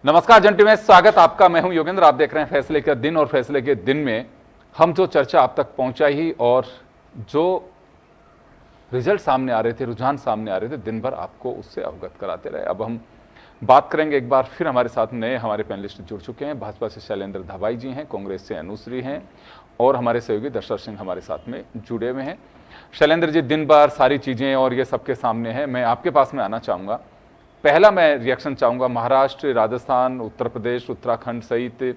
नमस्कार जंटी में स्वागत आपका। मैं हूं योगेंद्र। आप देख रहे हैं फैसले का दिन, और फैसले के दिन में हम जो चर्चा आप तक पहुंचाई और जो रिजल्ट सामने आ रहे थे, रुझान सामने आ रहे थे, दिन भर आपको उससे अवगत कराते रहे। अब हम बात करेंगे, एक बार फिर हमारे साथ नए हमारे पैनलिस्ट जुड़ चुके हैं। भाजपा से शैलेंद्र धाबाई जी हैं, कांग्रेस से अनुश्री हैं और हमारे सहयोगी दशरथ सिंह हमारे साथ में जुड़े हुए हैं। शैलेंद्र जी, दिन भर सारी चीज़ें और ये सबके सामने है। मैं आपके पास में आना चाहूँगा। पहला मैं रिएक्शन चाहूँगा, महाराष्ट्र, राजस्थान, उत्तर प्रदेश, उत्तराखंड सहित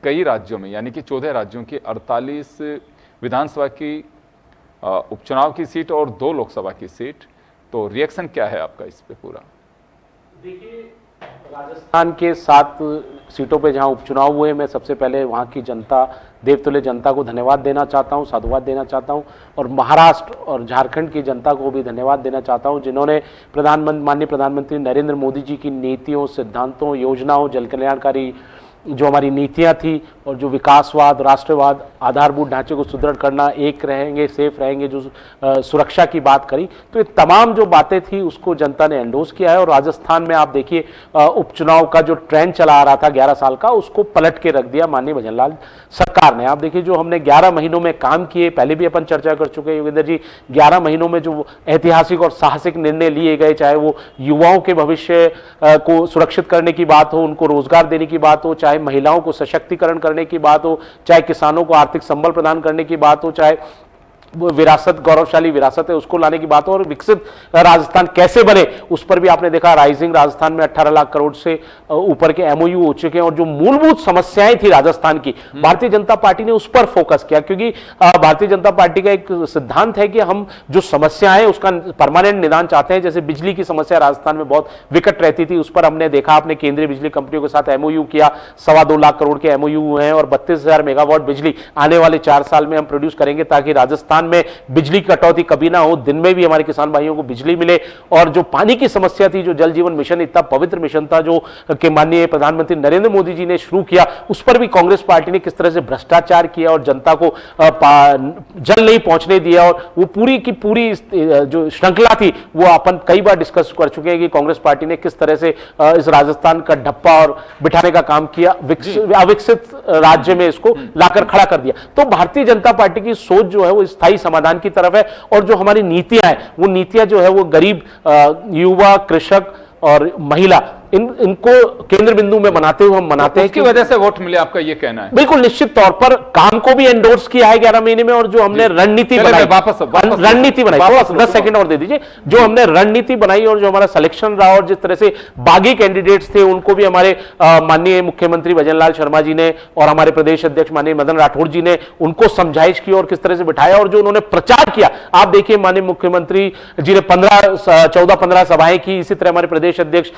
कई राज्यों में, यानी कि 14 राज्यों की 48 विधानसभा की उपचुनाव की सीट और 2 लोकसभा की सीट, तो रिएक्शन क्या है आपका इस पे पूरा? देखिए, राजस्थान के 7 सीटों पे जहां उपचुनाव हुए, मैं सबसे पहले वहां की जनता, देवतुल्य जनता को धन्यवाद देना चाहता हूं, साधुवाद देना चाहता हूं। और महाराष्ट्र और झारखंड की जनता को भी धन्यवाद देना चाहता हूं, जिन्होंने माननीय प्रधानमंत्री नरेंद्र मोदी जी की नीतियों, सिद्धांतों, योजनाओं, जन कल्याणकारी जो हमारी नीतियां थी और जो विकासवाद, राष्ट्रवाद, आधारभूत ढांचे को सुदृढ़ करना, एक रहेंगे, सेफ रहेंगे, जो सुरक्षा की बात करी, तो ये तमाम जो बातें थी उसको जनता ने एंडोर्स किया है। और राजस्थान में आप देखिए, उपचुनाव का जो ट्रेंड चला आ रहा था 11 साल का, उसको पलट के रख दिया माननीय भजनलाल सरकार ने। आप देखिए, जो हमने 11 महीनों में काम किए, पहले भी अपन चर्चा कर चुके हैं योगेंद्र जी, 11 महीनों में जो ऐतिहासिक और साहसिक निर्णय लिए गए, चाहे वो युवाओं के भविष्य को सुरक्षित करने की बात हो, उनको रोजगार देने की बात हो, चाहे महिलाओं को सशक्तिकरण करने की बात हो, चाहे किसानों को आर्थिक संबल प्रदान करने की बात हो, चाहे विरासत, गौरवशाली विरासत है उसको लाने की बात हो, और विकसित राजस्थान कैसे बने उस पर भी आपने देखा। राइजिंग राजस्थान में 18 लाख करोड़ से ऊपर के एमओयू हो चुके हैं। और जो मूलभूत समस्याएं थी राजस्थान की, भारतीय जनता पार्टी ने उस पर फोकस किया, क्योंकि भारतीय जनता पार्टी का एक सिद्धांत है कि हम जो समस्याएं हैं उसका परमानेंट निदान चाहते हैं। जैसे बिजली की समस्या राजस्थान में बहुत विकट रहती थी, उस पर हमने देखा, आपने केंद्रीय बिजली कंपनियों के साथ एमओयू किया, 2.25 लाख करोड़ के एमओयू हैं और 32,000 मेगावाट बिजली आने वाले 4 साल में हम प्रोड्यूस करेंगे, ताकि राजस्थान में बिजली कटौती कभी ना हो, दिन में भी हमारे किसान भाइयों को बिजली मिले। और जो पानी की समस्या थी, जो जल जीवन मिशन इतना पवित्र मिशन था जो कि माननीय प्रधानमंत्री नरेंद्र मोदी जी ने शुरू किया, उस पर भी कांग्रेस पार्टी ने किस तरह से भ्रष्टाचार किया और जनता को जल नहीं पहुंचने दिया। और वो पूरी की पूरी जो श्रृंखला थी वो अपन कई बार डिस्कस कर चुके हैं कि कांग्रेस पार्टी ने किस तरह से इस राजस्थान का ढप्पा और बिठाने का काम किया, अविकसित राज्य में इसको लाकर खड़ा कर दिया। तो भारतीय जनता पार्टी की सोच जो है वो स्थायी समाधान की तरफ है। और जो हमारी नीतियां हैं, वो नीतियां जो है वो गरीब, युवा, कृषक और महिला, इनको केंद्र बिंदु में बनाते हुए हम मनाते हैं। उसकी वजह से वोट मिले, आपका ये कहना है? बिल्कुल, निश्चित तौर पर काम को भी एंडोर्स किया है 11 महीने में। और जो हमने रणनीति बनाई, रणनीति बनाई, 10 सेकंड और दे दीजिए। जो हमने रणनीति बनाई और जो हमारा सिलेक्शन रहा और जिस तरह से बागी कैंडिडेट्स थे उनको भी हमारे माननीय मुख्यमंत्री भजनलाल शर्मा जी ने और हमारे प्रदेश अध्यक्ष माननीय मदन राठौड़ जी ने उनको समझाइश की और किस तरह से बिठाया। और जो उन्होंने प्रचार किया, आप देखिए, माननीय मुख्यमंत्री जी ने 14-15 सभाएं की। इसी तरह हमारे प्रदेश अध्यक्ष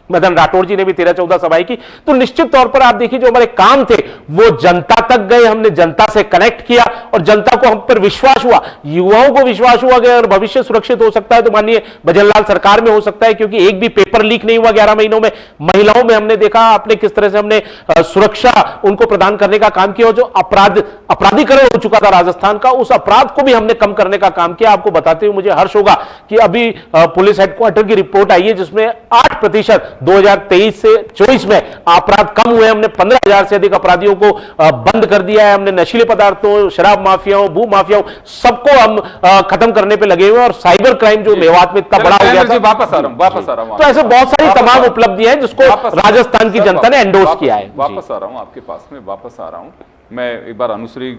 मदन राठौड़ जी ने भी 13-14 सभाएं की। तो निश्चित तौर पर आप देखिए, जो हमारे काम थे वो जनता तक गए, हमने जनता से कनेक्ट किया और जनता को हम पर विश्वास हुआ, युवाओं को विश्वास हुआ कि अगर भविष्य सुरक्षित हो सकता है तो माननीय भजनलाल सरकार में हो सकता है, क्योंकि एक भी पेपर लीक नहीं हुआ 11 महीनों में। महिलाओं में हमने देखा आपने किस तरह से हमने सुरक्षा उनको प्रदान करने का काम किया। और जो अपराधीकरण हो चुका था राजस्थान का, उस अपराध को भी हमने कम करने का काम किया। आपको बताते हुए मुझे हर्ष होगा कि अभी पुलिस हेडक्वार्टर की रिपोर्ट आई है जिसमें 8% 2023 से 24 में अपराध कम हुए। हमने 15,000 से अधिक अपराधियों को बंद कर दिया है। हमने नशीले पदार्थों, शराब माफियाओं, भू माफियाओं, सबको हम खत्म करने पे लगे हुए। और साइबर क्राइम जो मेवात में इतना बड़ा हो गया था, वापस आ रहा हूं। तो ऐसे बहुत सारी तमाम उपलब्धियां हैं जिसको राजस्थान की जनता ने एंडोर्स किया है। वापस आ रहा हूं आपके पास में, वापस आ रहा हूं। मैं एक बार अनुश्री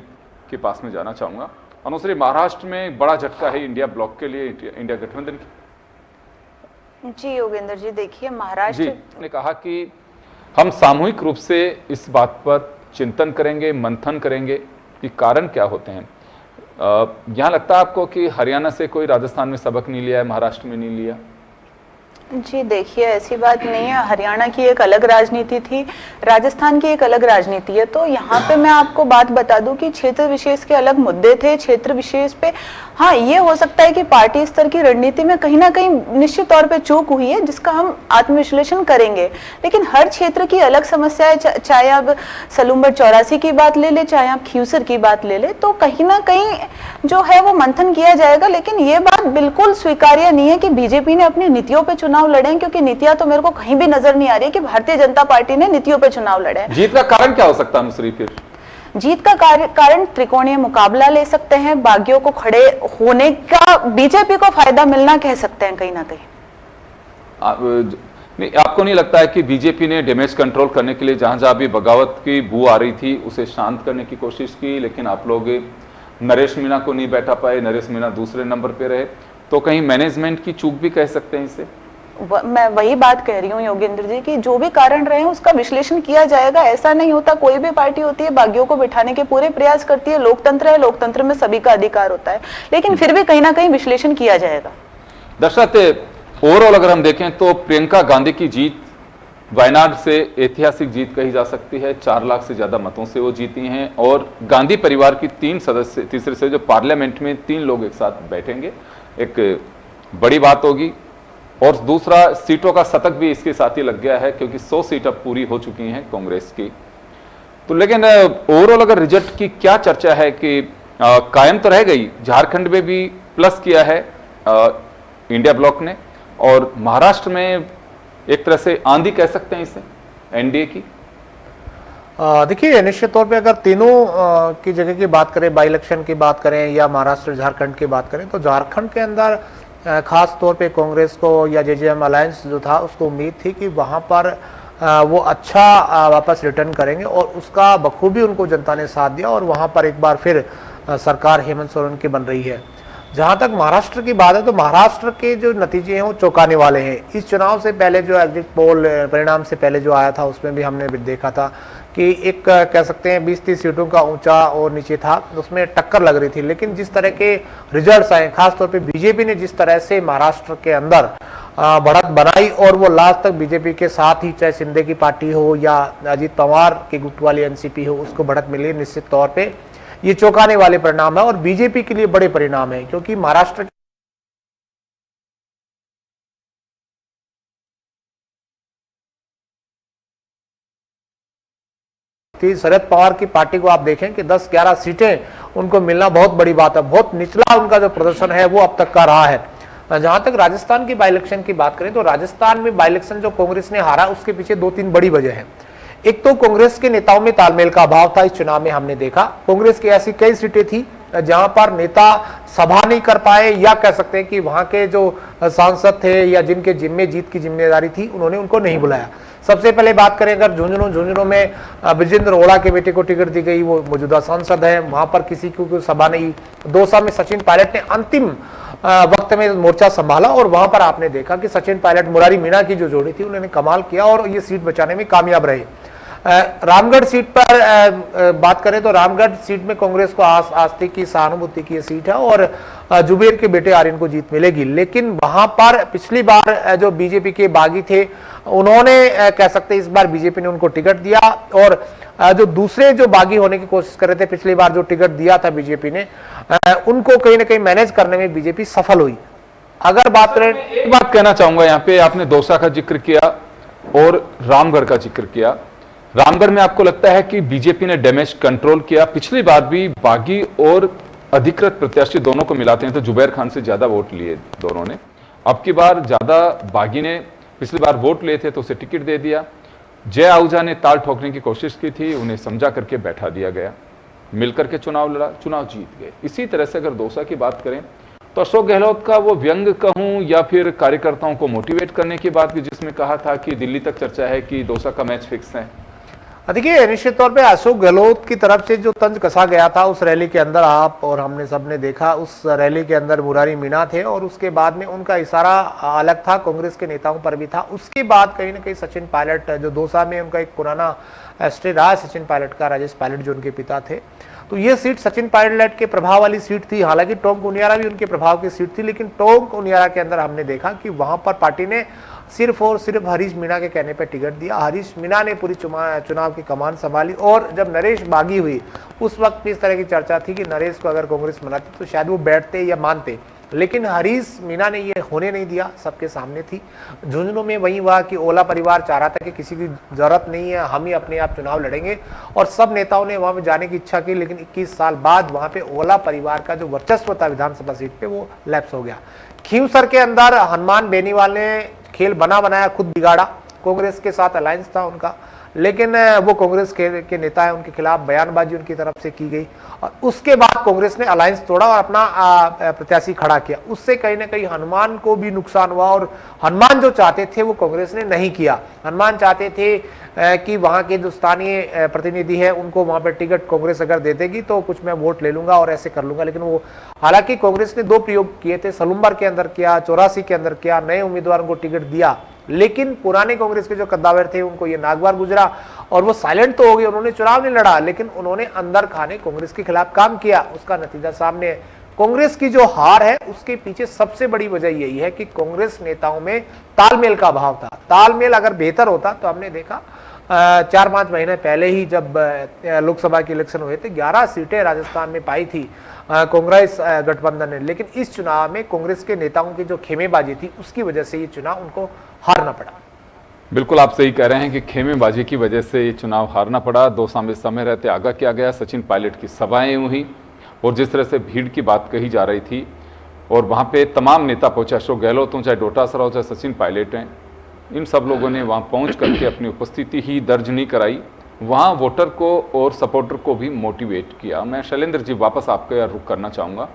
के पास में जाना चाहूंगा। अनुश्री, महाराष्ट्र में बड़ा झटका है इंडिया ब्लॉक के लिए, इंडिया गठबंधन की। जी योगेंद्र जी, देखिए, महाराष्ट्र ने कहा कि हम सामूहिक रूप से इस बात पर चिंतन करेंगे, मंथन करेंगे कि कारण क्या होते हैं। यहां लगता है आपको कि हरियाणा से कोई राजस्थान में सबक नहीं लिया है, महाराष्ट्र में नहीं लिया? जी देखिए, ऐसी बात नहीं है। हरियाणा की एक अलग राजनीति थी, राजस्थान की एक अलग राजनीति है। तो यहाँ पे मैं आपको बात बता दूं कि क्षेत्र विशेष के अलग मुद्दे थे। क्षेत्र विशेष पे हाँ, ये हो सकता है कि पार्टी स्तर की रणनीति में कहीं ना कहीं निश्चित तौर पे चूक हुई है, जिसका हम आत्मविश्लेषण करेंगे। लेकिन हर क्षेत्र की अलग समस्या है, चाहे आप सलूम्बर 84 की बात ले ले, चाहे आप खीवसर की बात ले ले, तो कहीं ना कहीं जो है वो मंथन किया जाएगा। लेकिन ये बात बिल्कुल स्वीकार्य नहीं है कि बीजेपी ने अपनी नीतियों पर चुनाव चुनाव लड़े, क्योंकि नीतियां तो मेरे को कहीं भी नजर नहीं आ रही कि भारतीय जनता पार्टी ने नीतियों पे चुनाव लड़े हैं। जीत का कारण क्या हो सकता है अनुश्री? फिर जीत का कारण त्रिकोणीय मुकाबला ले सकते हैं, बागियों को खड़े होने का बीजेपी को फायदा मिलना कह सकते हैं कहीं ना कहीं। नहीं, आपको नहीं लगता है कि बीजेपी ने डैमेज कंट्रोल करने के लिए जहां जहां भी बगावत की बू आ रही थी उसे शांत करने की कोशिश की, लेकिन आप लोग नरेश मीणा को नहीं बैठा पाए, नरेश मीणा दूसरे नंबर पे रहे, तो कहीं मैनेजमेंट की चूक भी कह सकते हैं इसे? मैं वही बात कह रही हूँ योगेंद्र जी कि जो भी कारण रहे हैं उसका विश्लेषण किया जाएगा। ऐसा नहीं होता, कोई भी पार्टी होती है बागियों को बिठाने के पूरे प्रयास करती है, लोकतंत्र है, लोकतंत्र में सभी का अधिकार होता है, लेकिन फिर भी कहीं ना कहीं विश्लेषण किया जाएगा। दर्शक, ओवरऑल अगर हम देखें तो प्रियंका गांधी की जीत वायनाड से ऐतिहासिक जीत कही जा सकती है। 4 लाख से ज्यादा मतों से वो जीती हैं और गांधी परिवार की 3 सदस्य, तीसरे से जो पार्लियामेंट में 3 लोग एक साथ बैठेंगे, एक बड़ी बात होगी। और दूसरा, सीटों का शतक भी इसके साथ ही लग गया है क्योंकि 100 सीट अब पूरी हो चुकी हैं कांग्रेस की। तो लेकिन ओवरऑल अगर रिजल्ट की क्या चर्चा है कि कायम तो रह गई, झारखंड में भी प्लस किया है इंडिया ब्लॉक ने, और महाराष्ट्र में एक तरह से आंधी कह सकते हैं इसे एनडीए की। देखिए, निश्चित तौर पे अगर तीनों की जगह की बात करें, बाई इलेक्शन की बात करें या महाराष्ट्र झारखंड की बात करें, तो झारखंड के अंदर खास तौर पे कांग्रेस को या जेजेएम अलायंस जो था उसको उम्मीद थी कि वहाँ पर वो अच्छा वापस रिटर्न करेंगे और उसका बखूबी उनको जनता ने साथ दिया और वहाँ पर एक बार फिर सरकार हेमंत सोरेन की बन रही है। जहाँ तक महाराष्ट्र की बात है तो महाराष्ट्र के जो नतीजे हैं वो चौंकाने वाले हैं। इस चुनाव से पहले जो एग्जिट पोल परिणाम से पहले जो आया था उसमें भी हमने देखा था कि एक कह सकते हैं 20-30 सीटों का ऊंचा और नीचे था, उसमें टक्कर लग रही थी। लेकिन जिस तरह के रिजल्ट्स आए, खासतौर पे बीजेपी ने जिस तरह से महाराष्ट्र के अंदर बढ़त बनाई और वो लास्ट तक बीजेपी के साथ ही, चाहे शिंदे की पार्टी हो या अजीत पवार की गुट वाली एनसीपी हो, उसको बढ़त मिली। निश्चित तौर पर ये चौंकाने वाले परिणाम है और बीजेपी के लिए बड़े परिणाम है, क्योंकि महाराष्ट्र शरद पवार की पार्टी को आप देखें कि 10-11 सीटें उनको मिलना बहुत बड़ी बात है। बहुत निचला उनका जो प्रदर्शन है वो अब तक का रहा है। जहां तक राजस्थान की बाई इलेक्शन की बात करें तो राजस्थान में बाई इलेक्शन जो कांग्रेस ने हारा उसके पीछे 2-3 बड़ी वजह है। एक तो कांग्रेस के नेताओं में तालमेल का अभाव था। इस चुनाव में हमने देखा कांग्रेस की ऐसी कई सीटें थी जहां पर नेता सभा नहीं कर पाए, या कह सकते हैं कि वहां के जो सांसद थे या जिनके जिम्मे जीत की जिम्मेदारी थी उन्होंने उनको नहीं बुलाया। सबसे पहले बात करें अगर झुंझुनू में ब्रजेंद्र ओड़ा के बेटे को टिकट दी गई, वो मौजूदा सांसद है, वहां पर किसी को सभा नहीं। दौसा में सचिन पायलट ने अंतिम वक्त में मोर्चा संभाला और वहां पर आपने देखा कि सचिन पायलट मुरारी मीणा की जो जोड़ी थी उन्होंने कमाल किया और ये सीट बचाने में कामयाब रहे। रामगढ़ सीट पर बात करें तो रामगढ़ सीट में कांग्रेस को आस्थे की, सहानुभूति की सीट है और जुबेर के बेटे आर्यन को जीत मिलेगी। लेकिन वहां पर पिछली बार जो बीजेपी के बागी थे उन्होंने कह सकते इस बार बीजेपी ने उनको टिकट दिया और जो दूसरे जो बागी होने की कोशिश कर रहे थे पिछली बार जो टिकट दिया था बीजेपी ने, उनको कहीं ना कहीं मैनेज करने में बीजेपी सफल हुई। अगर बात करें, एक बात कहना चाहूंगा यहाँ पे, आपने दौसा का जिक्र किया और रामगढ़ का जिक्र किया। रामगढ़ में आपको लगता है कि बीजेपी ने डैमेज कंट्रोल किया? पिछली बार भी बागी और अधिकृत प्रत्याशी दोनों को मिलाते हैं तो जुबैर खान से ज्यादा वोट लिए दोनों ने। अब की बार ज्यादा बागी ने पिछली बार वोट लिए थे तो उसे टिकट दे दिया। जय आहूजा ने ताल ठोकने की कोशिश की थी, उन्हें समझा करके बैठा दिया गया, मिलकर के चुनाव लड़ा, चुनाव जीत गए। इसी तरह से अगर दौसा की बात करें तो अशोक गहलोत का वो व्यंग कहूं या फिर कार्यकर्ताओं को मोटिवेट करने की बात की, जिसमें कहा था कि दिल्ली तक चर्चा है कि दौसा का मैच फिक्स है। देखिए, निश्चित तौर पे अशोक गहलोत की तरफ से जो तंज कसा गया था उस रैली के अंदर, आप और हमने सबने देखा, उस रैली के अंदर मुरारी मीणा थे और उसके बाद में उनका इशारा अलग था, कांग्रेस के नेताओं पर भी था। उसके बाद कहीं ना कहीं सचिन पायलट, जो दौसा में उनका एक पुराना स्टे रहा सचिन पायलट का, राजेश पायलट जो उनके पिता थे, तो ये सीट सचिन पायलट के प्रभाव वाली सीट थी। हालांकि टोंक उनियारा भी उनके प्रभाव की सीट थी, लेकिन टोंक उनियारा के अंदर हमने देखा कि वहां पर पार्टी ने सिर्फ और सिर्फ हरीश मीणा के कहने पर टिकट दिया। हरीश मीणा ने पूरी चुनाव की कमान संभाली और जब नरेश बागी हुई उस वक्त भी इस तरह की चर्चा थी कि नरेश को अगर कांग्रेस मनाती तो शायद वो बैठते या मानते, लेकिन हरीश मीणा ने ये होने नहीं दिया, सबके सामने थी। झुंझुनू में वही हुआ कि ओला परिवार चाह रहा था कि किसी की जरूरत नहीं है, हम ही अपने आप चुनाव लड़ेंगे और सब नेताओं ने वहां पे जाने की इच्छा की, लेकिन 21 साल बाद वहां पे ओला परिवार का जो वर्चस्व था विधानसभा सीट पे वो लैप्स हो गया। खींवसर के अंदर हनुमान बेनीवाल ने खेल बना बनाया खुद बिगाड़ा। कांग्रेस के साथ अलायंस था उनका, लेकिन वो कांग्रेस के नेता है, उनके खिलाफ बयानबाजी उनकी तरफ से की गई और उसके बाद कांग्रेस ने अलायंस तोड़ा और अपना प्रत्याशी खड़ा किया। उससे कहीं ना कहीं हनुमान को भी नुकसान हुआ और हनुमान जो चाहते थे वो कांग्रेस ने नहीं किया। हनुमान चाहते थे कि वहां के जो स्थानीय प्रतिनिधि है उनको वहां पर टिकट कांग्रेस अगर दे देगी तो कुछ मैं वोट ले लूंगा और ऐसे कर लूंगा, लेकिन वो हालांकि कांग्रेस ने 2 प्रयोग किए थे, सलूम्बर के अंदर किया, 84 के अंदर किया, नए उम्मीदवारों को टिकट दिया, लेकिन पुराने कांग्रेस के जो कद्दावर थे उनको ये नागवार गुजरा और वो साइलेंट तो हो गए, उन्होंने चुनाव नहीं लड़ा, लेकिन उन्होंने अंदर खाने कांग्रेस के खिलाफ काम किया। उसका नतीजा सामने है। कांग्रेस की जो हार है उसके पीछे सबसे बड़ी वजह यही है कि कांग्रेस नेताओं में तालमेल का अभाव था। तालमेल अगर बेहतर होता तो हमने देखा 4-5 महीने पहले ही जब लोकसभा के इलेक्शन हुए थे 11 सीटें राजस्थान में पाई थी कांग्रेस गठबंधन ने, लेकिन इस चुनाव में कांग्रेस के नेताओं की जो खेमेबाजी थी उसकी वजह से ये चुनाव उनको हारना पड़ा। बिल्कुल आप सही कह रहे हैं कि खेमेबाजी की वजह से ये चुनाव हारना पड़ा। 2 समय रहते आगाह किया गया, सचिन पायलट की सभाएं हुई और जिस तरह से भीड़ की बात कही जा रही थी और वहाँ पे तमाम नेता पहुंचे, अशोक गहलोत हो, चाहे डोटासरा हो, चाहे सचिन पायलट हैं, इन सब लोगों ने वहाँ पहुँच करके अपनी उपस्थिति ही दर्ज नहीं कराई, वहाँ वोटर को और सपोर्टर को भी मोटिवेट किया। मैं शैलेंद्र जी वापस आपके यहाँ रुख करना चाहूँगा।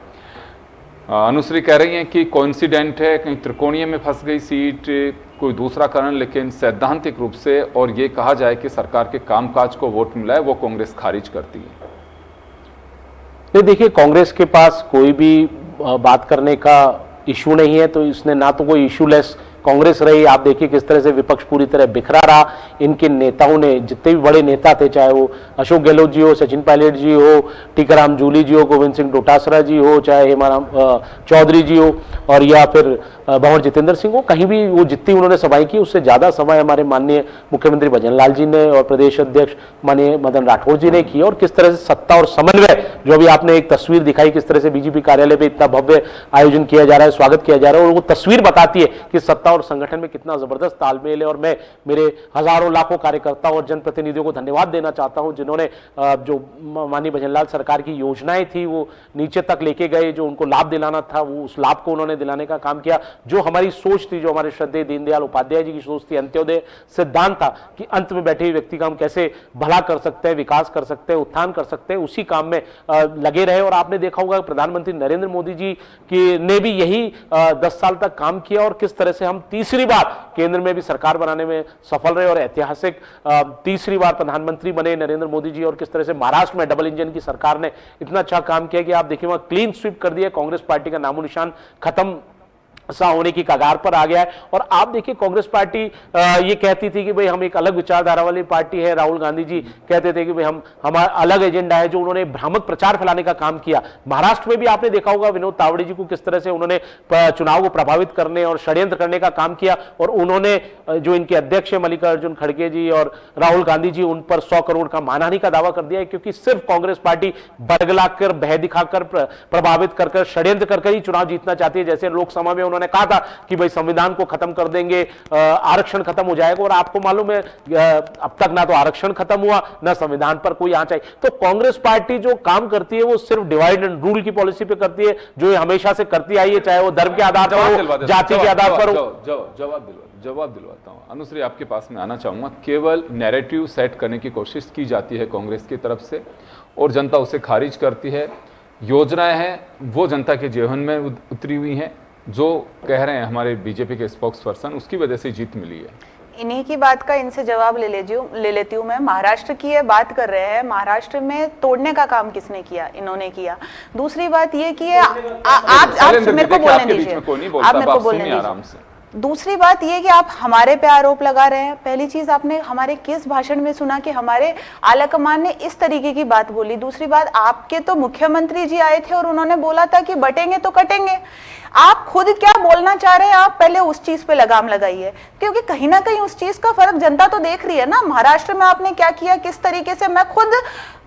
अनुश्री कह रही हैं कि कोइंसिडेंट है, कहीं त्रिकोणीय में फंस गई सीट, कोई दूसरा कारण, लेकिन सैद्धांतिक रूप से और ये कहा जाए कि सरकार के कामकाज को वोट मिला है वो कांग्रेस खारिज करती है। नहीं, देखिए कांग्रेस के पास कोई भी बात करने का इशू नहीं है, तो इसने ना तो कोई इशूलेस कांग्रेस रही। आप देखिए किस तरह से विपक्ष पूरी तरह बिखरा रहा। इनके नेताओं ने, जितने भी बड़े नेता थे, चाहे वो अशोक गहलोत जी हो, सचिन पायलट जी हो, टीकाराम जूली जी हो, गोविंद सिंह डोटासरा जी हो, चाहे हेमाराम चौधरी जी हो और या फिर भंवर जितेंद्र सिंह हो, कहीं भी वो जितनी उन्होंने सभाएं की उससे ज्यादा सभाएं हमारे माननीय मुख्यमंत्री भजन लाल जी ने और प्रदेश अध्यक्ष माननीय मदन राठौर जी ने की। और किस तरह से सत्ता और समन्वय, जो अभी आपने एक तस्वीर दिखाई, किस तरह से बीजेपी कार्यालय पे इतना भव्य आयोजन किया जा रहा है, स्वागत किया जा रहा है, और वो तस्वीर बताती है कि सत्ता और संगठन में कितना जबरदस्त तालमेल है। और मैं मेरे हजारों लाखों कार्यकर्ताओं और जनप्रतिनिधियों को धन्यवाद देना चाहता हूं जिन्होंने जो माननीय भजन लाल सरकार की योजनाएं थी वो नीचे तक लेके गए, जो उनको लाभ दिलाना था वो उस लाभ को उन्होंने दिलाने का काम किया। जो हमारी सोच थी, जो हमारे श्रद्धेय दीनदयाल उपाध्याय जी की सोच थी, अंत्योदय सिद्धांत था कि अंत में बैठे हुए व्यक्ति का हम कैसे भला कर सकते हैं, विकास कर सकते हैं, उत्थान कर सकते हैं, उसी काम में लगे रहे। और आपने देखा होगा प्रधानमंत्री नरेंद्र मोदी जी ने भी यही 10 साल तक काम किया और किस तरह से हम तीसरी बार केंद्र में भी सरकार बनाने में सफल रहे और ऐतिहासिक तीसरी बार प्रधानमंत्री बने नरेंद्र मोदी जी। और किस तरह से महाराष्ट्र में डबल इंजन की सरकार ने इतना अच्छा काम किया कि आप देखिए वहां क्लीन स्वीप कर दिया, कांग्रेस पार्टी का नामो निशान खत्म सा होने की कगार पर आ गया है। और आप देखिए कांग्रेस पार्टी ये कहती थी कि भाई हम एक अलग विचारधारा वाली पार्टी है। राहुल गांधी जी कहते थे कि भाई हम हमारा अलग एजेंडा है, जो उन्होंने भ्रामक प्रचार फैलाने का काम किया। महाराष्ट्र में भी आपने देखा होगा विनोद तावड़े जी को किस तरह से उन्होंने चुनाव को प्रभावित करने और षड्यंत्र करने का काम किया। और उन्होंने जो इनके अध्यक्ष है मल्लिकार्जुन खड़गे जी और राहुल गांधी जी, उन पर 100 करोड़ का मानहानि का दावा कर दिया है, क्योंकि सिर्फ कांग्रेस पार्टी बरगलाकर, भय दिखाकर, प्रभावित कर षड्यंत्र कर ही चुनाव जीतना चाहती है। जैसे लोकसभा में उन्होंने कहा था कि भाई संविधान को खत्म कर देंगे, आरक्षण खत्म हो जाएगा, और आपको मालूम है अब तक ना तो आरक्षण खत्म हुआ, ना संविधान पर कोई आंच आई। तो कांग्रेस पार्टी जो काम करती है वो सिर्फ डिवाइड एंड रूल की पॉलिसी पे करती है, जो ये हमेशा से करती आई है, चाहे वो धर्म के आधार पर हो, जाति के आधार पर हो। जवाब दिलवाता हूं। अनुश्री आपके पास में आना चाहूंगा। केवल नैरेटिव सेट करने की कोशिश की जाती है कांग्रेस की तरफ से और जनता उसे खारिज करती है। योजनाएं हैं वो जनता के जीवन में उतरी हुई हैं, जो कह रहे हैं हमारे बीजेपी के स्पोक्स पर्सन, उसकी वजह से जीत मिली है। इन्हीं की बात का इनसे जवाब ले लेती हूँ मैं। महाराष्ट्र की ये बात कर रहे हैं, महाराष्ट्र में तोड़ने का काम किसने किया? इन्होंने किया। दूसरी बात ये कि आप मेरे को बोलने दीजिए, आप मेरे को बोलने दीजिए। दूसरी बात ये कि आप हमारे पे आरोप लगा रहे हैं। पहली चीज, आपने हमारे किस भाषण में सुना कि हमारे आलाकमान ने इस तरीके की बात बोली? दूसरी बात, आपके तो मुख्यमंत्री जी आए थे और उन्होंने बोला था कि बटेंगे तो कटेंगे। आप खुद क्या बोलना चाह रहे हैं, आप पहले उस चीज पे लगाम लगाइए, क्योंकि कहीं ना कहीं उस चीज का फर्क जनता तो देख रही है ना। महाराष्ट्र में आपने क्या किया, किस तरीके से, मैं खुद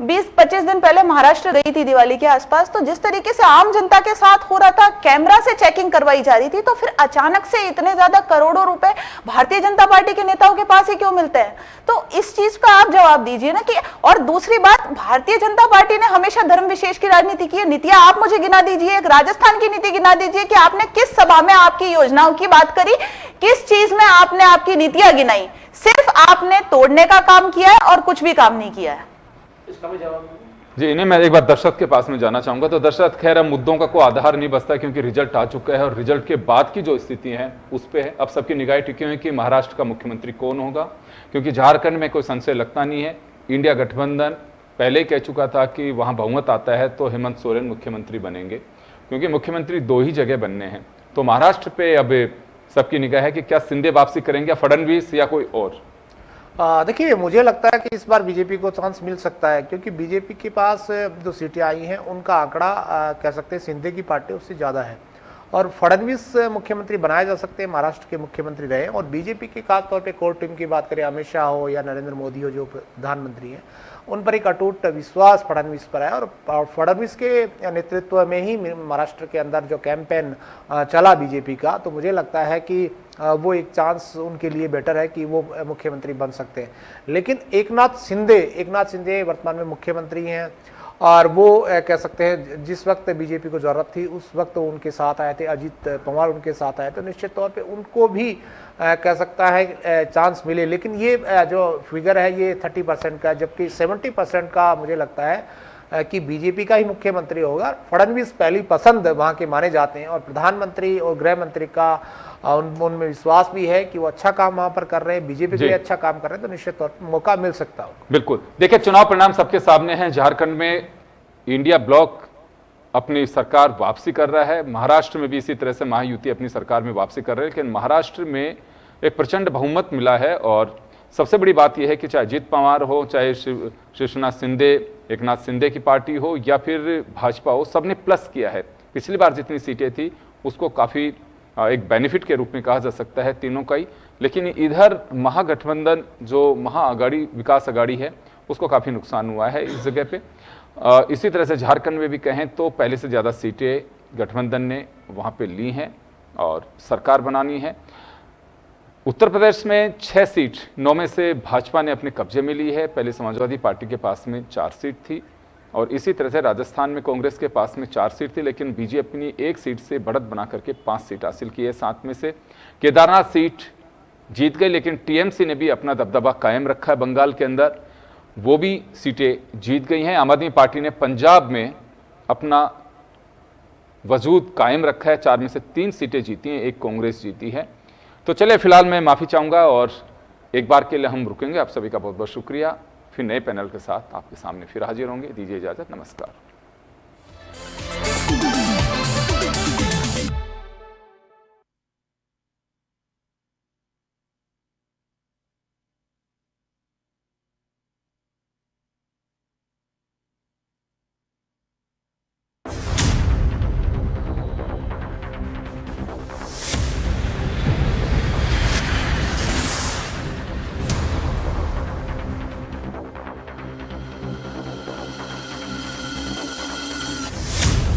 20-25 दिन पहले महाराष्ट्र गई थी दिवाली के आसपास, तो जिस तरीके से आम जनता के साथ हो रहा था, कैमरा से चेकिंग करवाई जा रही थी, तो फिर अचानक से इतने ज्यादा करोड़ों रुपए भारतीय जनता पार्टी के नेताओं के पास ही क्यों मिलते हैं? तो इस चीज का आप जवाब दीजिए ना। कि और दूसरी बात, भारतीय जनता पार्टी ने हमेशा धर्म विशेष की राजनीति की है। नीतियां आप मुझे गिना दीजिए, एक राजस्थान की नीति गिना दीजिए कि आपने किस सभा में आपकी योजनाओं की बात करी, किस चीज में आपने आपकी नीतियां गिनाई? सिर्फ आपने तोड़ने का काम किया है और कुछ भी काम नहीं किया है। इसका भी जवाब जी, इन्हें मैं एक बार दर्शक के पास में जाना चाहूंगा। तो दर्शक, खैर अब मुद्दों का कोई आधार नहीं बचता क्योंकि रिजल्ट आ चुका है और रिजल्ट के बाद की जो स्थिति है उस पे है। अब सबकी निगाहें टिकी हुई कि महाराष्ट्र का मुख्यमंत्री कौन होगा, क्योंकि झारखंड में कोई संशय लगता नहीं है। इंडिया गठबंधन पहले ही कह चुका था कि वहां बहुमत आता है तो हेमंत सोरेन मुख्यमंत्री बनेंगे, क्योंकि मुख्यमंत्री दो ही जगह बनने हैं। तो महाराष्ट्र पे अब सबकी निगाह है कि क्या शिंदे वापसी करेंगे, फडणवीस या कोई और। देखिए, मुझे लगता है कि इस बार बीजेपी को चांस मिल सकता है, क्योंकि बीजेपी के पास जो सीटें आई हैं उनका आंकड़ा कह सकते हैं शिंदे की पार्टी उससे ज़्यादा है, और फडणवीस मुख्यमंत्री बनाए जा सकते हैं, महाराष्ट्र के मुख्यमंत्री रहे। और बीजेपी की खासतौर पे कोर टीम की बात करें, अमित शाह हो या नरेंद्र मोदी हो जो प्रधानमंत्री हैं, उन पर एक अटूट विश्वास फडणवीस पर है। और फडणवीस के नेतृत्व में ही महाराष्ट्र के अंदर जो कैंपेन चला बीजेपी का, तो मुझे लगता है कि वो एक चांस उनके लिए बेटर है कि वो मुख्यमंत्री बन सकते हैं। लेकिन एकनाथ शिंदे वर्तमान में मुख्यमंत्री हैं, और वो कह सकते हैं जिस वक्त बीजेपी को जरूरत थी उस वक्त वो उनके साथ आए थे, अजीत पवार उनके साथ आए, तो निश्चित तौर पे उनको भी कह सकता है चांस मिले। लेकिन ये जो फिगर है ये 30% का, जबकि 70% का मुझे लगता है कि बीजेपी का ही मुख्यमंत्री होगा। फडणवीस पहली पसंद वहाँ के माने जाते हैं, और प्रधानमंत्री और गृह मंत्री का उनमें विश्वास भी है कि वो अच्छा काम वहाँ पर कर रहे हैं, बीजेपी के लिए अच्छा काम कर रहे हैं, तो निश्चित तौर पर मौका मिल सकता हो। बिल्कुल, देखिए चुनाव परिणाम सबके सामने हैं। झारखंड में इंडिया ब्लॉक अपनी सरकार वापसी कर रहा है, महाराष्ट्र में भी इसी तरह से महायुति अपनी सरकार में वापसी कर रहे हैं, लेकिन महाराष्ट्र में एक प्रचंड बहुमत मिला है। और सबसे बड़ी बात यह है कि चाहे अजीत पवार हो, चाहे शिवसेना शिंदे, एकनाथ शिंदे की पार्टी हो या फिर भाजपा हो, सबने प्लस किया है। पिछली बार जितनी सीटें थी उसको काफ़ी एक बेनिफिट के रूप में कहा जा सकता है तीनों का ही। लेकिन इधर महागठबंधन जो महाअगाड़ी विकास अगाड़ी है उसको काफ़ी नुकसान हुआ है इस जगह पे। इसी तरह से झारखंड में भी कहें तो पहले से ज़्यादा सीटें गठबंधन ने वहाँ पे ली हैं और सरकार बनानी है। उत्तर प्रदेश में 6 सीट, 9 में से भाजपा ने अपने कब्जे में ली है, पहले समाजवादी पार्टी के पास में 4 सीट थी। और इसी तरह से राजस्थान में कांग्रेस के पास में 4 सीट थी, लेकिन बीजेपी ने 1 सीट से बढ़त बना करके 5 सीट हासिल की है। 7 में से केदारनाथ सीट जीत गई, लेकिन टीएमसी ने भी अपना दबदबा कायम रखा है बंगाल के अंदर, वो भी सीटें जीत गई हैं। आम आदमी पार्टी ने पंजाब में अपना वजूद कायम रखा है, 4 में से 3 सीटें जीती हैं, 1 कांग्रेस जीती है। तो चलिए फिलहाल मैं माफ़ी चाहूँगा और एक बार के लिए हम रुकेंगे। आप सभी का बहुत बहुत शुक्रिया। फिर नए पैनल के साथ आपके सामने फिर हाजिर होंगे। दीजिए इजाज़त, नमस्कार।